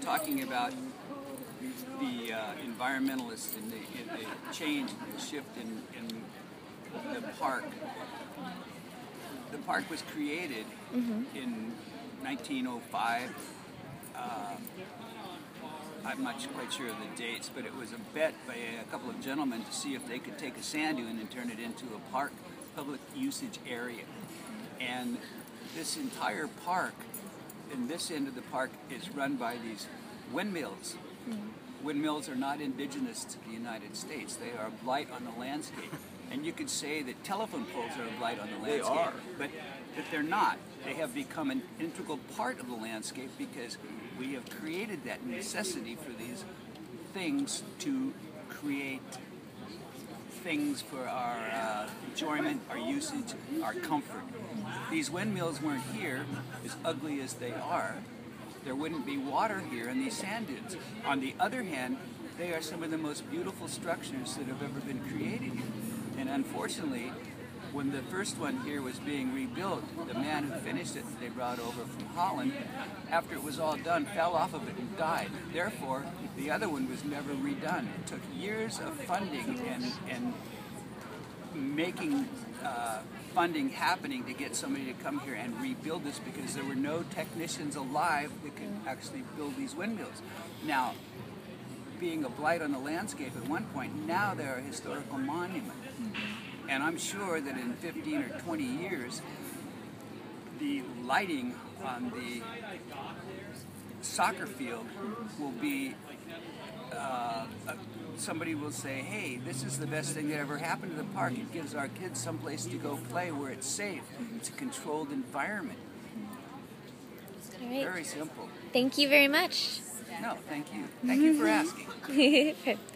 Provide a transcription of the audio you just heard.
talking about the environmentalists and the change, the shift in the park. The park was created in 1905. I'm not quite sure of the dates, but it was a bet by a couple of gentlemen to see if they could take a sand dune and turn it into a park, public usage area. And this entire park, in this end of the park, is run by these windmills. Windmills are not indigenous to the United States. They are a blight on the landscape. And you could say that telephone poles are a blight on the landscape. They are. But they're not. They have become an integral part of the landscape because we have created that necessity for these things to create things for our enjoyment, our usage, our comfort. These windmills weren't here, as ugly as they are. There wouldn't be water here in these sand dunes. On the other hand, they are some of the most beautiful structures that have ever been created here. And unfortunately, when the first one here was being rebuilt, the man who finished it, they brought over from Holland, after it was all done, fell off of it and died. Therefore, the other one was never redone. It took years of funding and making funding happening to get somebody to come here and rebuild this because there were no technicians alive that could actually build these windmills. Now, being a blight on the landscape at one point, now they're a historical monument. And I'm sure that in 15 or 20 years, the lighting on the soccer field will be, somebody will say, hey, this is the best thing that ever happened to the park. It gives our kids someplace to go play where it's safe. It's a controlled environment. All right. Very simple. Thank you very much. No, thank you. Thank you for asking.